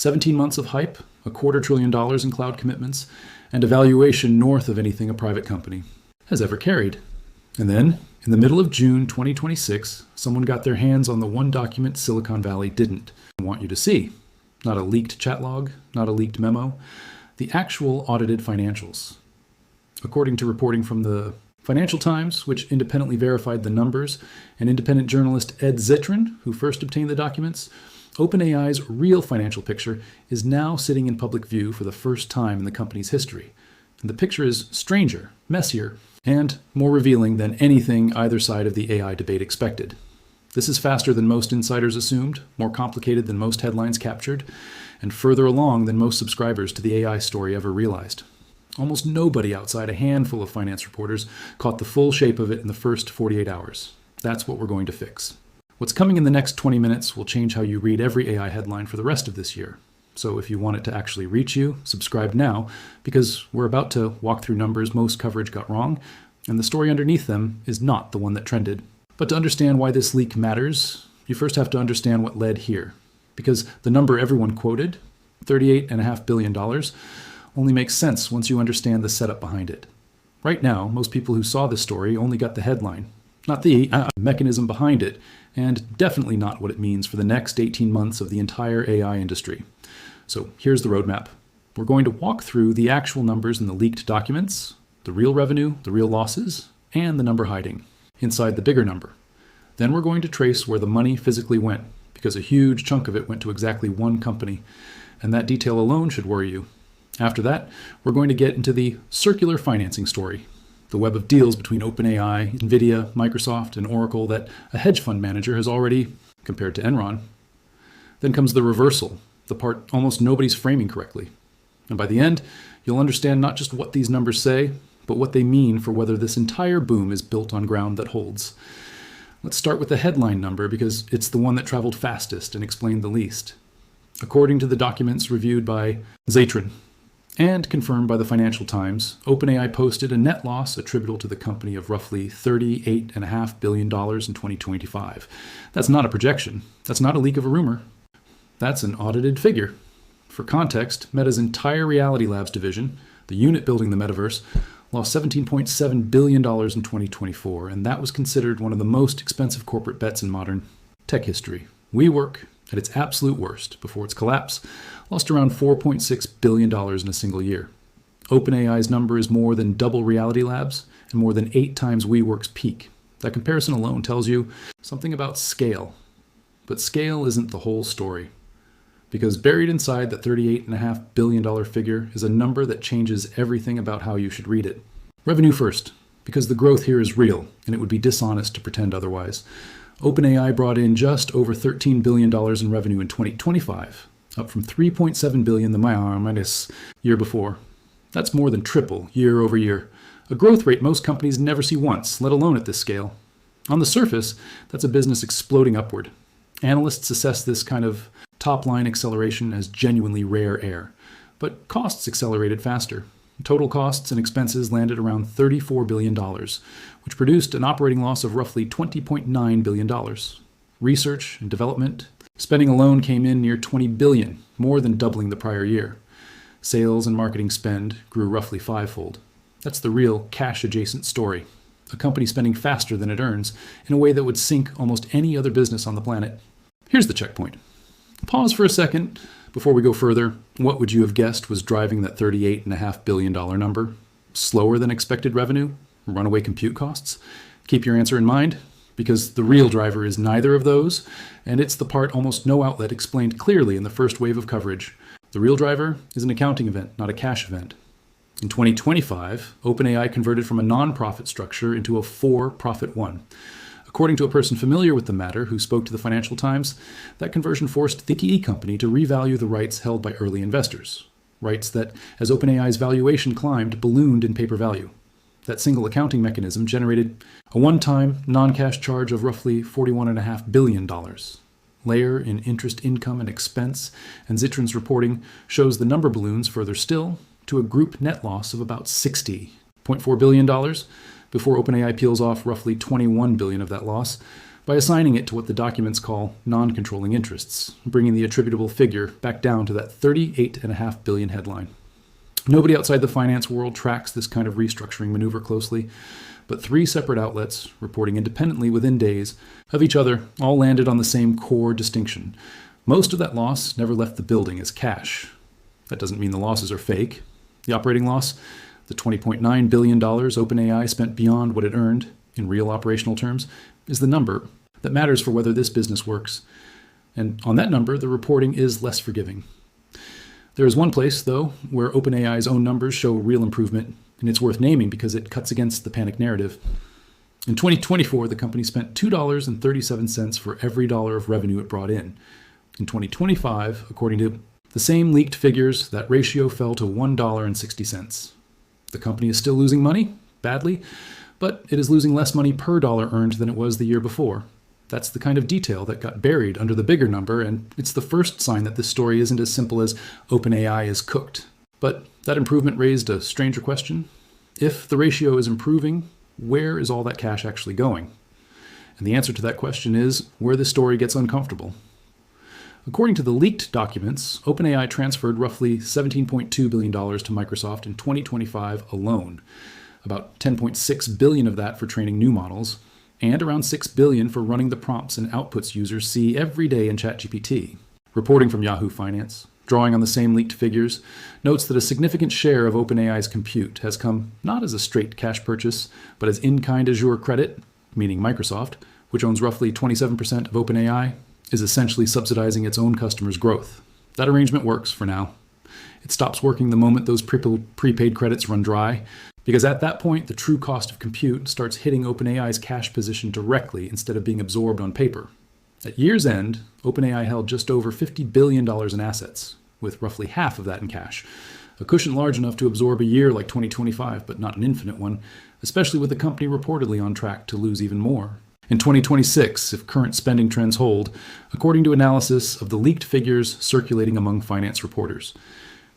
17 months of hype, $250 billion in cloud commitments, and a valuation north of anything a private company has ever carried. And then, in the middle of June 2026, someone got their hands on the one document Silicon Valley didn't want you to see. Not a leaked chat log, not a leaked memo, the actual audited financials. According to reporting from the Financial Times, which independently verified the numbers, and independent journalist Ed Zitron, who first obtained the documents, OpenAI's real financial picture is now sitting in public view for the first time in the company's history. And the picture is stranger, messier, and more revealing than anything either side of the AI debate expected. This is faster than most insiders assumed, more complicated than most headlines captured, and further along than most subscribers to the AI story ever realized. Almost nobody outside a handful of finance reporters caught the full shape of it in the first 48 hours. That's what we're going to fix. What's coming in the next 20 minutes will change how you read every AI headline for the rest of this year. So if you want it to actually reach you, subscribe now, because we're about to walk through numbers most coverage got wrong, and the story underneath them is not the one that trended. But to understand why this leak matters, you first have to understand what led here. Because the number everyone quoted, $38.5 billion, only makes sense once you understand the setup behind it. Right now, most people who saw this story only got the headline, not the mechanism behind it, and definitely not what it means for the next 18 months of the entire AI industry. So here's the roadmap. We're going to walk through the actual numbers in the leaked documents, the real revenue, the real losses, and the number hiding inside the bigger number. Then we're going to trace where the money physically went, because a huge chunk of it went to exactly one company, and that detail alone should worry you. After that, we're going to get into the circular financing story, the web of deals between OpenAI, NVIDIA, Microsoft, and Oracle that a hedge fund manager has already compared to Enron. Then comes the reversal, the part almost nobody's framing correctly. And by the end, you'll understand not just what these numbers say, but what they mean for whether this entire boom is built on ground that holds. Let's start with the headline number because it's the one that traveled fastest and explained the least. According to the documents reviewed by Zitron and confirmed by the Financial Times, OpenAI posted a net loss attributable to the company of roughly $38.5 billion in 2025. That's not a projection. That's not a leak of a rumor. That's an audited figure. For context, Meta's entire Reality Labs division, the unit building the metaverse, lost $17.7 billion in 2024, and that was considered one of the most expensive corporate bets in modern tech history. WeWork, at its absolute worst, before its collapse, lost around $4.6 billion in a single year. OpenAI's number is more than double Reality Labs and more than 8 times WeWork's peak. That comparison alone tells you something about scale. But scale isn't the whole story. Because buried inside that $38.5 billion figure is a number that changes everything about how you should read it. Revenue first, because the growth here is real, and it would be dishonest to pretend otherwise. OpenAI brought in just over $13 billion in revenue in 2025, up from $3.7 billion the year before. That's more than triple year over year, a growth rate most companies never see once, let alone at this scale. On the surface, that's a business exploding upward. Analysts assess this kind of top-line acceleration as genuinely rare air, but costs accelerated faster. Total costs and expenses landed around $34 billion, which produced an operating loss of roughly $20.9 billion. Research and development spending alone came in near $20 billion, more than doubling the prior year. Sales and marketing spend grew roughly fivefold. That's the real cash-adjacent story, a company spending faster than it earns in a way that would sink almost any other business on the planet. Here's the checkpoint. Pause for a second before we go further. What would you have guessed was driving that $38.5 billion number? Slower than expected revenue? Runaway compute costs? Keep your answer in mind, because the real driver is neither of those, and it's the part almost no outlet explained clearly in the first wave of coverage. The real driver is an accounting event, not a cash event. In 2025, OpenAI converted from a non-profit structure into a for-profit one. According to a person familiar with the matter who spoke to the Financial Times, that conversion forced the TE company to revalue the rights held by early investors. Rights that, as OpenAI's valuation climbed, ballooned in paper value. That single accounting mechanism generated a one-time, non-cash charge of roughly $41.5 billion. Layer in interest income and expense, and Zitron's reporting shows the number balloons further still to a group net loss of about $60.4 billion, before OpenAI peels off roughly $21 billion of that loss by assigning it to what the documents call non-controlling interests, bringing the attributable figure back down to that $38.5 billion headline. Nobody outside the finance world tracks this kind of restructuring maneuver closely, but 3 separate outlets, reporting independently within days of each other, all landed on the same core distinction. Most of that loss never left the building as cash. That doesn't mean the losses are fake. The operating loss, the $20.9 billion OpenAI spent beyond what it earned in real operational terms, is the number that matters for whether this business works. And on that number, the reporting is less forgiving. There is one place, though, where OpenAI's own numbers show real improvement, and it's worth naming because it cuts against the panic narrative. In 2024, the company spent $2.37 for every dollar of revenue it brought in. In 2025, according to the same leaked figures, that ratio fell to $1.60. The company is still losing money, badly, but it is losing less money per dollar earned than it was the year before. That's the kind of detail that got buried under the bigger number, and it's the first sign that this story isn't as simple as OpenAI is cooked. But that improvement raised a stranger question. If the ratio is improving, where is all that cash actually going? And the answer to that question is where the story gets uncomfortable. According to the leaked documents, OpenAI transferred roughly $17.2 billion to Microsoft in 2025 alone. About $10.6 billion of that for training new models, and around $6 billion for running the prompts and outputs users see every day in ChatGPT. Reporting from Yahoo Finance, drawing on the same leaked figures, notes that a significant share of OpenAI's compute has come not as a straight cash purchase, but as in-kind Azure credit, meaning Microsoft, which owns roughly 27% of OpenAI, is essentially subsidizing its own customers' growth. That arrangement works for now. It stops working the moment those prepaid credits run dry, because at that point, the true cost of compute starts hitting OpenAI's cash position directly instead of being absorbed on paper. At year's end, OpenAI held just over $50 billion in assets, with roughly half of that in cash. A cushion large enough to absorb a year like 2025, but not an infinite one, especially with the company reportedly on track to lose even more. In 2026, if current spending trends hold, according to analysis of the leaked figures circulating among finance reporters.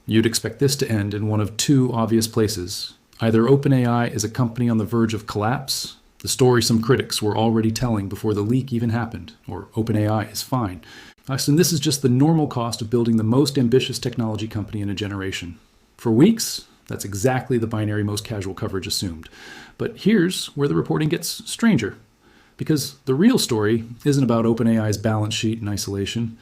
You'd expect this to end in one of 2 obvious places. Either OpenAI is a company on the verge of collapse, the story some critics were already telling before the leak even happened, or OpenAI is fine. And this is just the normal cost of building the most ambitious technology company in a generation. For weeks, that's exactly the binary most casual coverage assumed. But here's where the reporting gets stranger. Because the real story isn't about OpenAI's balance sheet in isolation.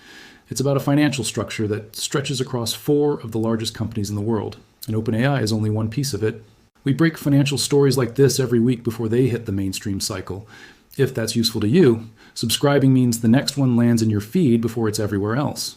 It's about a financial structure that stretches across 4 of the largest companies in the world, and OpenAI is only one piece of it. We break financial stories like this every week before they hit the mainstream cycle. If that's useful to you, subscribing means the next one lands in your feed before it's everywhere else.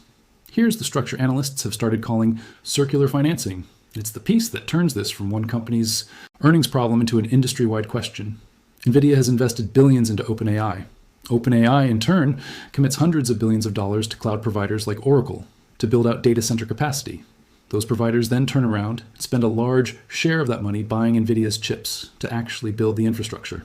Here's the structure analysts have started calling circular financing. It's the piece that turns this from one company's earnings problem into an industry-wide question. NVIDIA has invested billions into OpenAI. OpenAI, in turn, commits hundreds of billions of dollars to cloud providers like Oracle to build out data center capacity. Those providers then turn around and spend a large share of that money buying NVIDIA's chips to actually build the infrastructure.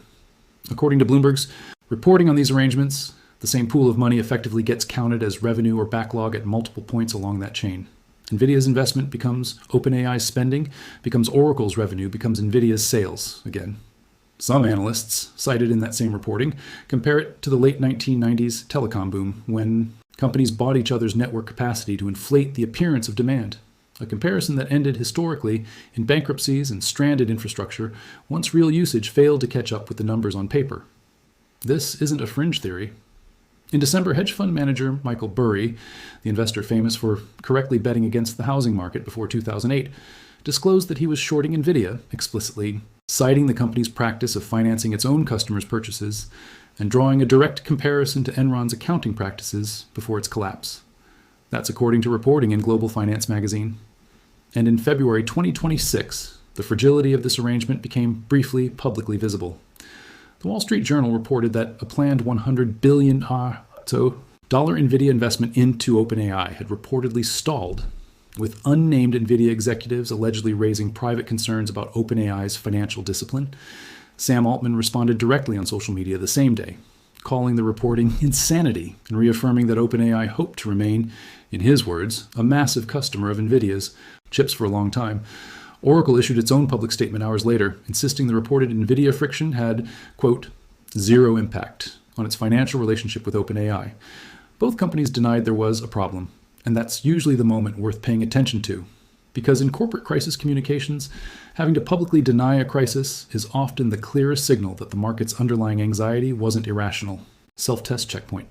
According to Bloomberg's reporting on these arrangements, the same pool of money effectively gets counted as revenue or backlog at multiple points along that chain. NVIDIA's investment becomes OpenAI's spending, becomes Oracle's revenue, becomes NVIDIA's sales again. Some analysts, cited in that same reporting, compare it to the late 1990s telecom boom, when companies bought each other's network capacity to inflate the appearance of demand. A comparison that ended historically in bankruptcies and stranded infrastructure once real usage failed to catch up with the numbers on paper. This isn't a fringe theory. In December, hedge fund manager Michael Burry, the investor famous for correctly betting against the housing market before 2008, disclosed that he was shorting NVIDIA explicitly, citing the company's practice of financing its own customers' purchases and drawing a direct comparison to Enron's accounting practices before its collapse. That's according to reporting in Global Finance magazine. And in February 2026, the fragility of this arrangement became briefly publicly visible. The Wall Street Journal reported that a planned $100 billion NVIDIA investment into OpenAI had reportedly stalled, with unnamed NVIDIA executives allegedly raising private concerns about OpenAI's financial discipline. Sam Altman responded directly on social media the same day, calling the reporting insanity and reaffirming that OpenAI hoped to remain, in his words, a massive customer of NVIDIA's chips for a long time. Oracle issued its own public statement hours later, insisting the reported NVIDIA friction had, quote, zero impact, on its financial relationship with OpenAI. Both companies denied there was a problem, and that's usually the moment worth paying attention to. Because in corporate crisis communications, having to publicly deny a crisis is often the clearest signal that the market's underlying anxiety wasn't irrational. Self-test checkpoint.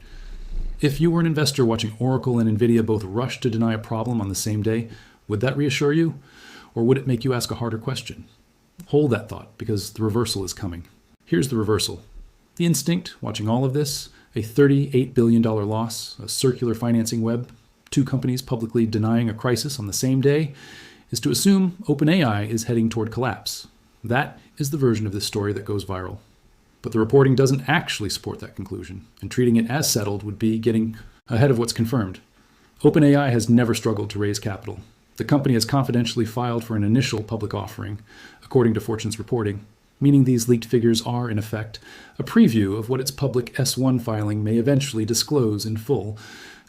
If you were an investor watching Oracle and NVIDIA both rush to deny a problem on the same day, would that reassure you? Or would it make you ask a harder question? Hold that thought, because the reversal is coming. Here's the reversal. The instinct, watching all of this, a $38 billion loss, a circular financing web, two companies publicly denying a crisis on the same day, is to assume OpenAI is heading toward collapse. That is the version of this story that goes viral. But the reporting doesn't actually support that conclusion, and treating it as settled would be getting ahead of what's confirmed. OpenAI has never struggled to raise capital. The company has confidentially filed for an initial public offering, according to Fortune's reporting, meaning these leaked figures are, in effect, a preview of what its public S-1 filing may eventually disclose in full.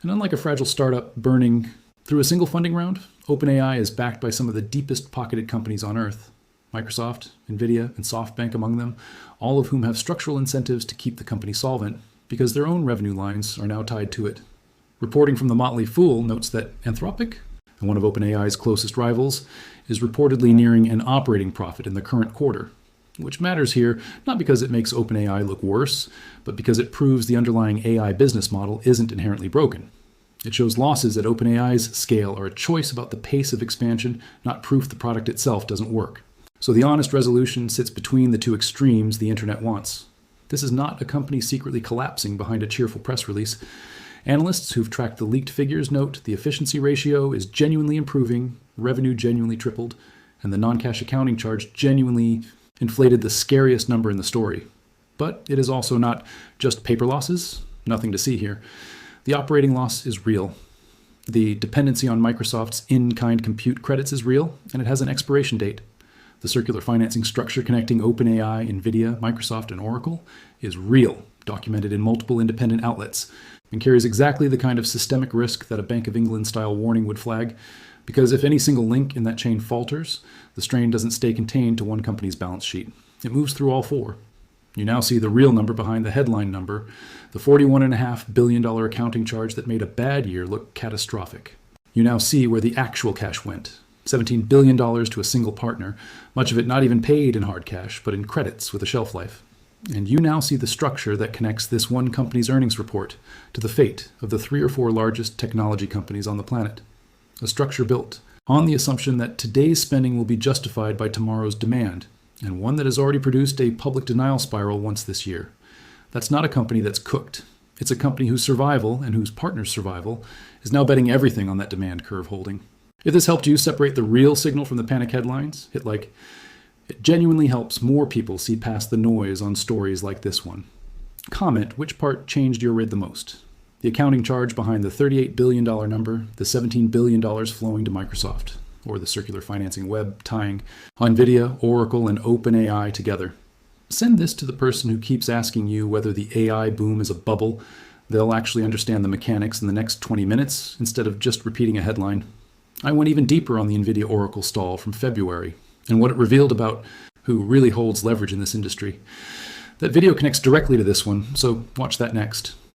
And unlike a fragile startup burning through a single funding round, OpenAI is backed by some of the deepest pocketed companies on Earth. Microsoft, NVIDIA, and SoftBank among them, all of whom have structural incentives to keep the company solvent, because their own revenue lines are now tied to it. Reporting from the Motley Fool notes that Anthropic, one of OpenAI's closest rivals, is reportedly nearing an operating profit in the current quarter, which matters here not because it makes OpenAI look worse, but because it proves the underlying AI business model isn't inherently broken. It shows losses at OpenAI's scale are a choice about the pace of expansion, not proof the product itself doesn't work. So the honest resolution sits between the two extremes the internet wants. This is not a company secretly collapsing behind a cheerful press release. Analysts who've tracked the leaked figures note the efficiency ratio is genuinely improving, revenue genuinely tripled, and the non-cash accounting charge genuinely inflated the scariest number in the story. But it is also not just paper losses, nothing to see here. The operating loss is real. The dependency on Microsoft's in-kind compute credits is real, and it has an expiration date. The circular financing structure connecting OpenAI, NVIDIA, Microsoft, and Oracle is real, documented in multiple independent outlets, and carries exactly the kind of systemic risk that a Bank of England-style warning would flag, because if any single link in that chain falters, the strain doesn't stay contained to one company's balance sheet. It moves through all four. You now see the real number behind the headline number, the $41.5 billion accounting charge that made a bad year look catastrophic. You now see where the actual cash went, $17 billion to a single partner, much of it not even paid in hard cash, but in credits with a shelf life. And you now see the structure that connects this one company's earnings report to the fate of the 3 or 4 largest technology companies on the planet. A structure built on the assumption that today's spending will be justified by tomorrow's demand, and one that has already produced a public denial spiral once this year. That's not a company that's cooked. It's a company whose survival, and whose partner's survival, is now betting everything on that demand curve holding. If this helped you separate the real signal from the panic headlines, hit like. It genuinely helps more people see past the noise on stories like this one. Comment which part changed your read the most. The accounting charge behind the $38 billion number, the $17 billion flowing to Microsoft, or the circular financing web tying NVIDIA, Oracle, and OpenAI together. Send this to the person who keeps asking you whether the AI boom is a bubble. They'll actually understand the mechanics in the next 20 minutes instead of just repeating a headline. I went even deeper on the NVIDIA Oracle stall from February and what it revealed about who really holds leverage in this industry. That video connects directly to this one, so watch that next.